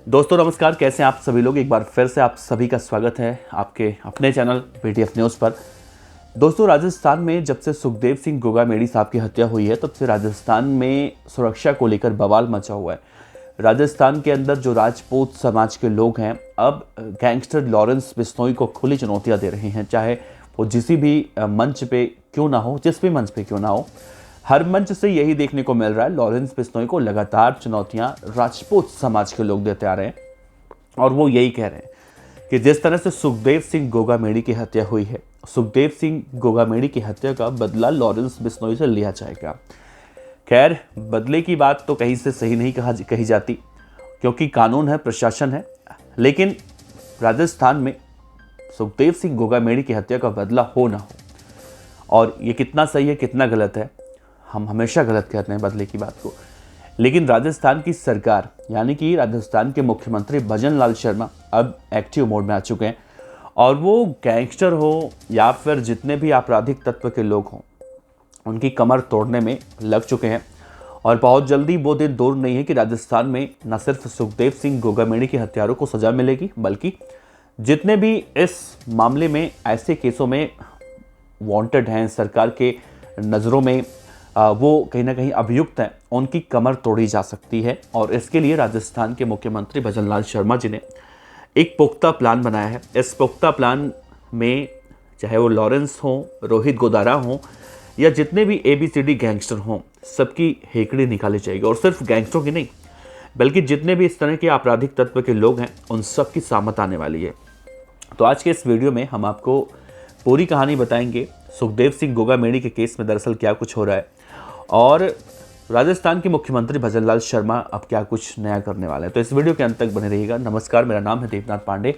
दोस्तों नमस्कार, कैसे हैं आप सभी लोग। एक बार फिर से आप सभी का स्वागत है आपके अपने चैनल पीटीएफ न्यूज़ पर। दोस्तों, राजस्थान में जब से सुखदेव सिंह गोगामेड़ी साहब की हत्या हुई है तब से राजस्थान में सुरक्षा को लेकर बवाल मचा हुआ है। राजस्थान के अंदर जो राजपूत समाज के लोग हैं अब गैंगस्टर लॉरेंस बिश्नोई को खुली चुनौतियां दे रहे हैं, चाहे वो जिस भी मंच पे क्यों ना हो, जिस भी मंच पे क्यों ना हो। हर मंच से यही देखने को मिल रहा है, लॉरेंस बिश्नोई को लगातार चुनौतियां राजपूत समाज के लोग देते आ रहे हैं और वो यही कह रहे हैं कि जिस तरह से सुखदेव सिंह गोगामेड़ी की हत्या हुई है, सुखदेव सिंह गोगामेड़ी की हत्या का बदला लॉरेंस बिश्नोई से लिया जाएगा। खैर, बदले की बात तो कहीं से सही नहीं कही जाती, क्योंकि कानून है, प्रशासन है, लेकिन राजस्थान में सुखदेव सिंह गोगामेड़ी की हत्या का बदला हो ना हो, और ये कितना सही है कितना गलत है, हम हमेशा गलत कहते हैं बदले की बात को। लेकिन राजस्थान की सरकार यानी कि राजस्थान के मुख्यमंत्री भजन लाल शर्मा अब एक्टिव मोड में आ चुके हैं और वो गैंगस्टर हो या फिर जितने भी आपराधिक तत्व के लोग हों, उनकी कमर तोड़ने में लग चुके हैं। और बहुत जल्दी वो दिन दूर नहीं है कि राजस्थान में न सिर्फ सुखदेव सिंह गोगामेड़ी के हत्यारों को सजा मिलेगी, बल्कि जितने भी इस मामले में ऐसे केसों में वांटेड हैं, सरकार के नज़रों में वो कहीं ना कहीं अभियुक्त हैं, उनकी कमर तोड़ी जा सकती है। और इसके लिए राजस्थान के मुख्यमंत्री भजन लाल शर्मा जी ने एक पुख्ता प्लान बनाया है। इस पुख्ता प्लान में चाहे वो लॉरेंस हो, रोहित गोदारा हो या जितने भी ABCD गैंगस्टर हों, सबकी हेकड़ी निकाली जाएगी। और सिर्फ गैंगस्टरों की नहीं, बल्कि जितने भी इस तरह के आपराधिक तत्व के लोग हैं, उन सब की सामत आने वाली है। तो आज के इस वीडियो में हम आपको पूरी कहानी बताएंगे, सुखदेव सिंह गोगामेड़ी के केस में दरअसल क्या कुछ हो रहा है और राजस्थान के मुख्यमंत्री भजन लाल शर्मा अब क्या कुछ नया करने वाले हैं। तो इस वीडियो के अंत तक बने रहिएगा। नमस्कार, मेरा नाम है देवनाथ पांडे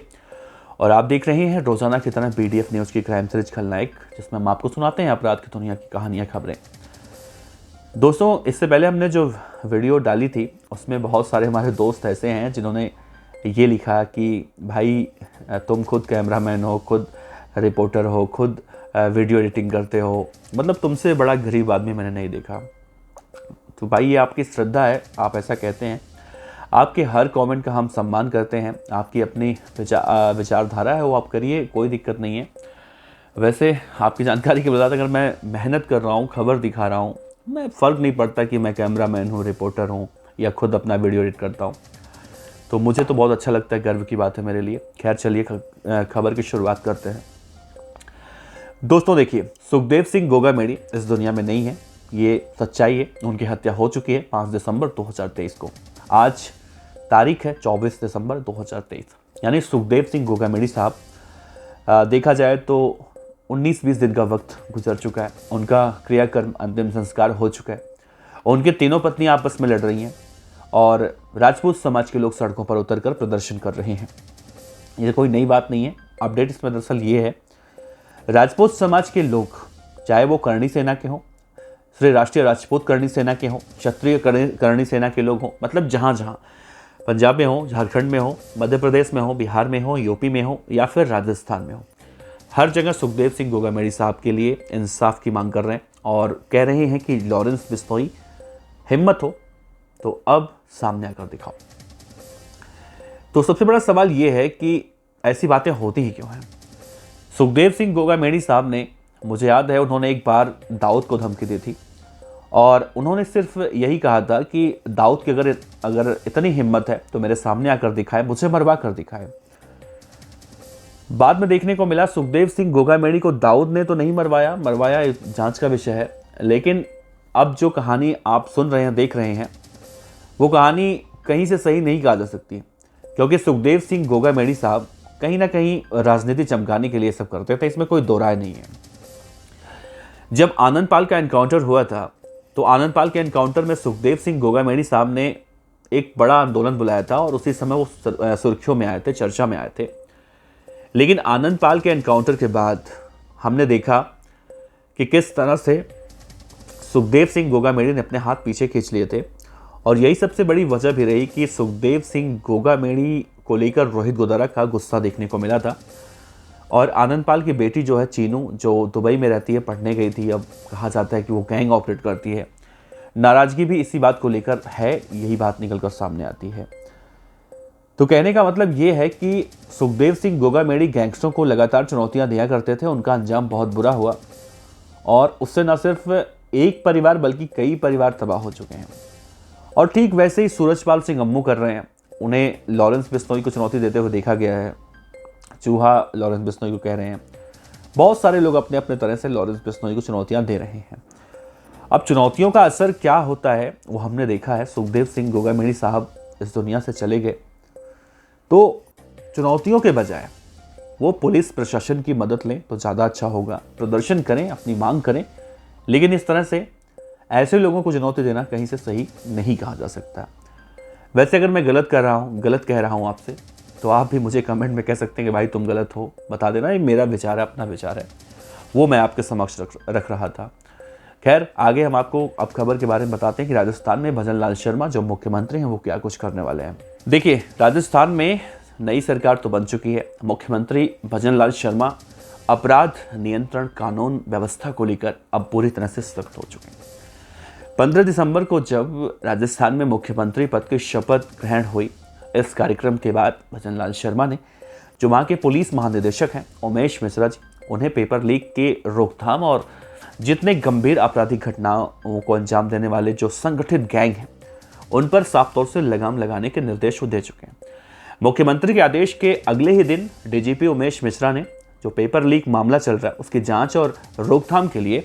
और आप देख रहे हैं रोजाना की तरह PDF न्यूज़ की क्राइम सीरीज खलनायक, जिसमें हम आपको सुनाते हैं अपराध की दुनिया की कहानियाँ, खबरें। दोस्तों, इससे पहले हमने जो वीडियो डाली थी उसमें बहुत सारे हमारे दोस्त ऐसे हैं जिन्होंने ये लिखा कि भाई तुम खुद कैमरामैन हो, खुद रिपोर्टर हो, खुद वीडियो एडिटिंग करते हो, मतलब तुमसे बड़ा गरीब आदमी मैंने नहीं देखा। तो भाई ये आपकी श्रद्धा है, आप ऐसा कहते हैं, आपके हर कमेंट का हम सम्मान करते हैं, आपकी अपनी विचारधारा है वो आप करिए, कोई दिक्कत नहीं है। वैसे आपकी जानकारी के बजाय अगर मैं मेहनत कर रहा हूँ, खबर दिखा रहा हूँ, मैं फ़र्क नहीं पड़ता कि मैं कैमरामैन हूँ, रिपोर्टर हूँ या खुद अपना वीडियो एडिट करता हूँ, तो मुझे तो बहुत अच्छा लगता है, गर्व की बात है मेरे लिए। खैर चलिए खबर की शुरुआत करते हैं। दोस्तों देखिए, सुखदेव सिंह गोगामेड़ी इस दुनिया में नहीं है, ये सच्चाई है। उनकी हत्या हो चुकी है 5 दिसंबर 2023 को। आज तारीख है 24 दिसंबर 2023, यानी सुखदेव सिंह गोगामेड़ी साहब देखा जाए तो 19-20 दिन का वक्त गुजर चुका है। उनका क्रियाकर्म अंतिम संस्कार हो चुका है। उनकी तीनों पत्नियां आपस में लड़ रही हैं और राजपूत समाज के लोग सड़कों पर उतरकर प्रदर्शन कर रहे हैं। ये कोई नई बात नहीं है। अपडेट इसमें दरअसल ये है, राजपूत समाज के लोग, चाहे वो करणी सेना के हों, श्री राष्ट्रीय राजपूत करणी सेना के हों, क्षत्रिय करणी सेना के लोग हों, मतलब जहाँ जहाँ, पंजाब में हो, झारखंड में हो, मध्य प्रदेश में हो, बिहार में हो, यूपी में हो या फिर राजस्थान में हो, हर जगह सुखदेव सिंह गोगामेड़ी साहब के लिए इंसाफ की मांग कर रहे हैं और कह रहे हैं कि लॉरेंस बिश्नोई, हिम्मत हो तो अब सामने आकर दिखाओ। तो सबसे बड़ा सवाल ये है कि ऐसी बातें होती ही क्यों हैं। सुखदेव सिंह गोगामेड़ी साहब ने, मुझे याद है, उन्होंने एक बार दाऊद को धमकी दी थी और उन्होंने सिर्फ यही कहा था कि दाऊद की अगर इतनी हिम्मत है तो मेरे सामने आकर दिखाए, मुझे मरवा कर दिखाए। बाद में देखने को मिला सुखदेव सिंह गोगामेड़ी को दाऊद ने तो नहीं मरवाया जांच का विषय है। लेकिन अब जो कहानी आप सुन रहे हैं, देख रहे हैं, वो कहानी कहीं से सही नहीं कहा जा सकती, क्योंकि सुखदेव सिंह गोगामेड़ी साहब कहीं ना कहीं राजनीति चमकाने के लिए सब करते थे, इसमें कोई दो राय नहीं है। जब आनंद पाल का एनकाउंटर हुआ था तो आनंद पाल के एनकाउंटर में सुखदेव सिंह गोगामेड़ी साहब ने एक बड़ा आंदोलन बुलाया था और उसी समय वो सुर्खियों में आए थे, चर्चा में आए थे। लेकिन आनंद पाल के एनकाउंटर के बाद हमने देखा कि किस तरह से सुखदेव सिंह गोगामेड़ी ने अपने हाथ पीछे खींच लिए थे और यही सबसे बड़ी वजह भी रही कि सुखदेव सिंह गोगामेड़ी को लेकर रोहित गोदारा का गुस्सा देखने को मिला था। और आनंद पाल की बेटी जो है चीनू, जो दुबई में रहती है, पढ़ने गई थी, अब कहा जाता है कि वो गैंग ऑपरेट करती है, नाराज़गी भी इसी बात को लेकर है, यही बात निकल कर सामने आती है। तो कहने का मतलब ये है कि सुखदेव सिंह गोगामेड़ी गैंगस्टरों को लगातार चुनौतियां दिया करते थे, उनका अंजाम बहुत बुरा हुआ और उससे न सिर्फ एक परिवार बल्कि कई परिवार तबाह हो चुके हैं। और ठीक वैसे ही सूरजपाल सिंह अम्मू कर रहे हैं, उन्हें लॉरेंस बिश्नोई को चुनौती देते हुए देखा गया है। चूहा लॉरेंस बिश्नोई को कह रहे हैं, बहुत सारे लोग अपने अपने तरह से लॉरेंस बिश्नोई को चुनौतियां दे रहे हैं। अब चुनौतियों का असर क्या होता है वो हमने देखा है। सुखदेव सिंह गोगामेड़ी साहब इस दुनिया से चले गए तो चुनौतियों के बजाय वो पुलिस प्रशासन की मदद लें तो ज़्यादा अच्छा होगा। प्रदर्शन करें, अपनी मांग करें, लेकिन इस तरह से ऐसे लोगों को चुनौती देना कहीं से सही नहीं कहा जा सकता। वैसे अगर मैं गलत कह रहा हूँ आपसे, तो आप भी मुझे कमेंट में कह सकते हैं कि भाई तुम गलत हो, बता देना। ये मेरा विचार है, अपना विचार है, वो मैं आपके समक्ष रख रहा था। खैर, आगे हम आपको अब खबर के बारे में बताते हैं कि राजस्थान में भजन लाल शर्मा जो मुख्यमंत्री हैं वो क्या कुछ करने वाले हैं। देखिए, राजस्थान में नई सरकार तो बन चुकी है। मुख्यमंत्री भजन लाल शर्मा अपराध नियंत्रण कानून व्यवस्था को लेकर अब पूरी तरह से सख्त हो चुके हैं। 15 दिसंबर को जब राजस्थान में मुख्यमंत्री पद की शपथ ग्रहण हुई, इस कार्यक्रम के बाद भजन लाल शर्मा ने, जो वहाँ के पुलिस महानिदेशक हैं उमेश मिश्रा जी, उन्हें पेपर लीक के रोकथाम और जितने गंभीर आपराधिक घटनाओं को अंजाम देने वाले जो संगठित गैंग हैं उन पर साफ तौर से लगाम लगाने के निर्देश वो दे चुके हैं। मुख्यमंत्री के आदेश के अगले ही दिन डीजीपी उमेश मिश्रा ने जो पेपर लीक मामला चल रहा है उसकी जांच और रोकथाम के लिए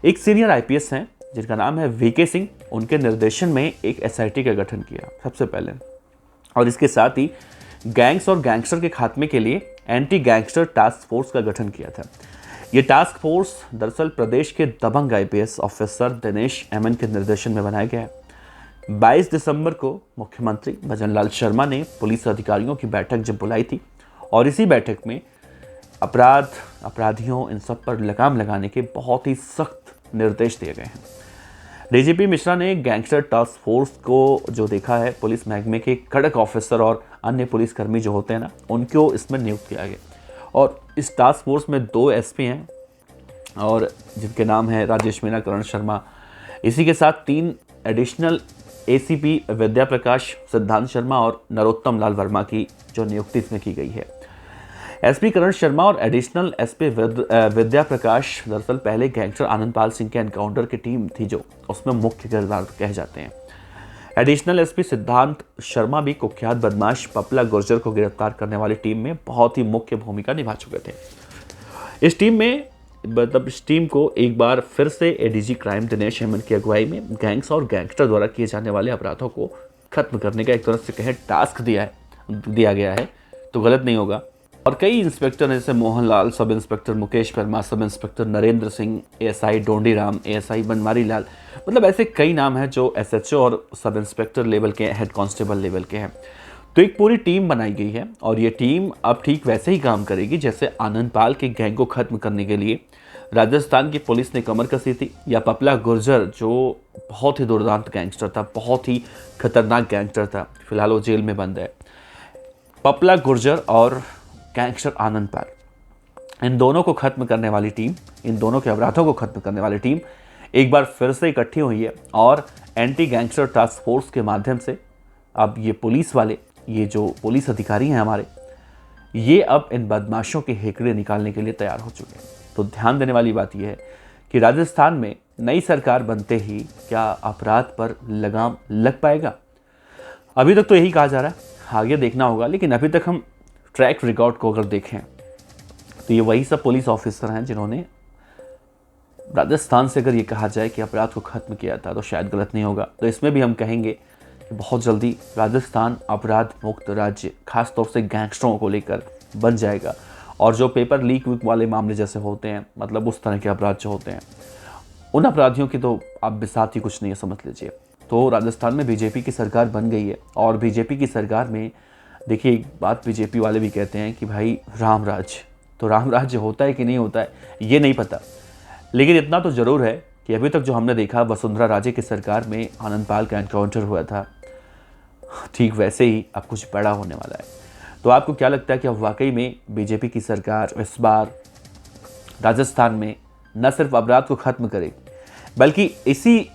एक सीनियर आईपीएस हैं जिनका नाम है वीके सिंह, उनके निर्देशन में एक एसआईटी का गठन किया सबसे पहले। और इसके साथ ही गैंग्स और गैंगस्टर के खात्मे के लिए एंटी गैंगस्टर टास्क फोर्स का गठन किया था। ये टास्क फोर्स दरअसल प्रदेश के दबंग आईपीएस ऑफिसर दिनेश एमएन के निर्देशन में बनाया गया है। 22 दिसंबर को मुख्यमंत्री भजन लाल शर्मा ने पुलिस अधिकारियों की बैठक जब बुलाई थी और इसी बैठक में अपराधियों इन सब पर लगाम लगाने के बहुत ही सख्त निर्देश दिए गए हैं। डीजीपी मिश्रा ने गैंगस्टर टास्क फोर्स को जो देखा है, पुलिस महकमे के कड़क ऑफिसर और अन्य पुलिसकर्मी जो होते हैं ना, उनको इसमें नियुक्त किया गया। और इस टास्क फोर्स में 2 एसपी हैं और जिनके नाम है राजेश मीना, करण शर्मा। इसी के साथ 3 एडिशनल एसीपी विद्या प्रकाश, सिद्धांत शर्मा और नरोत्तम लाल वर्मा की जो नियुक्ति इसमें की गई है। एसपी करण शर्मा और एडिशनल एसपी विद्या प्रकाश दरअसल पहले गैंगस्टर आनंदपाल सिंह के एनकाउंटर की टीम थी जो उसमें मुख्य किरदार कहे जाते हैं। एडिशनल एसपी सिद्धांत शर्मा भी कुख्यात बदमाश पपला गुर्जर को गिरफ्तार करने वाली टीम में बहुत ही मुख्य भूमिका निभा चुके थे। इस टीम को एक बार फिर से एडीजी क्राइम दिनेश एमएन की अगुवाई में गैंग्स और गैंगस्टर द्वारा किए जाने वाले अपराधों को खत्म करने का एक तरह से कहें टास्क दिया गया है तो गलत नहीं होगा। और कई इंस्पेक्टर जैसे Mohanlal, sub inspector Mukesh Verma, sub inspector Narendra Singh, ASI Dondi Ram, ASI Banwari Lal, मतलब ऐसे कई नाम हैं जो एसएचओ और सब इंस्पेक्टर लेवल के, हेड कांस्टेबल लेवल के हैं। तो एक पूरी टीम बनाई गई है और ये टीम अब ठीक वैसे ही काम करेगी जैसे आनंदपाल के गैंग को खत्म करने के लिए राजस्थान की पुलिस ने कमर कसी थी, या पपला गुर्जर जो बहुत ही दुर्दांत गैंगस्टर था, बहुत ही खतरनाक गैंगस्टर था, फिलहाल वो जेल में बंद है। पपला गुर्जर और गैंगस्टर आनंदपाल, इन दोनों को खत्म करने वाली टीम, इन दोनों के अपराधों को खत्म करने वाली टीम एक बार फिर से इकट्ठी हुई है और एंटी गैंगस्टर टास्क फोर्स के माध्यम से अब ये पुलिस वाले, ये जो पुलिस अधिकारी हैं हमारे, ये अब इन बदमाशों के हेकड़े निकालने के लिए तैयार हो चुके हैं। तो ध्यान देने वाली बात यह है कि राजस्थान में नई सरकार बनते ही क्या अपराध पर लगाम लग पाएगा? अभी तक तो यही कहा जा रहा है, आगे देखना होगा। लेकिन अभी तक हम ट्रैक रिकॉर्ड को अगर देखें तो ये वही सब पुलिस ऑफिसर हैं जिन्होंने राजस्थान से अगर ये कहा जाए कि अपराध को खत्म किया था तो शायद गलत नहीं होगा। तो इसमें भी हम कहेंगे कि बहुत जल्दी राजस्थान अपराध मुक्त राज्य खासतौर से गैंगस्टरों को लेकर बन जाएगा। और जो पेपर लीक वाले मामले जैसे होते हैं, मतलब उस तरह के अपराध जो होते हैं, उन अपराधियों की तो आप बिसात ही कुछ नहीं है, समझ लीजिए। तो राजस्थान में बीजेपी की सरकार बन गई है और बीजेपी की सरकार में देखिए एक बात बीजेपी वाले भी कहते हैं कि भाई राम राज्य, तो राम राज्य होता है कि नहीं होता है ये नहीं पता, लेकिन इतना तो ज़रूर है कि अभी तक जो हमने देखा वसुंधरा राजे की सरकार में आनंदपाल का एनकाउंटर हुआ था, ठीक वैसे ही अब कुछ बड़ा होने वाला है। तो आपको क्या लगता है कि अब वाकई में बीजेपी की सरकार इस बार राजस्थान में न सिर्फ अपराध को खत्म करेगी बल्कि इसी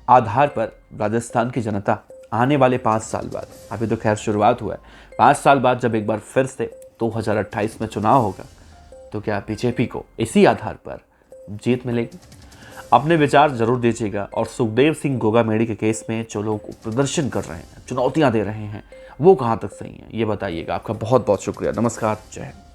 आधार पर राजस्थान की जनता आने वाले 5 साल बाद, अभी तो खैर शुरुआत हुआ है, 5 साल बाद जब एक बार फिर से 2028 में चुनाव होगा, तो क्या बीजेपी को इसी आधार पर जीत मिलेगी? अपने विचार जरूर दीजिएगा। और सुखदेव सिंह गोगामेड़ी के केस में जो लोग प्रदर्शन कर रहे हैं, चुनौतियां दे रहे हैं, वो कहाँ तक सही हैं, ये बताइएगा। आपका बहुत बहुत शुक्रिया। नमस्कार, जय हिंद।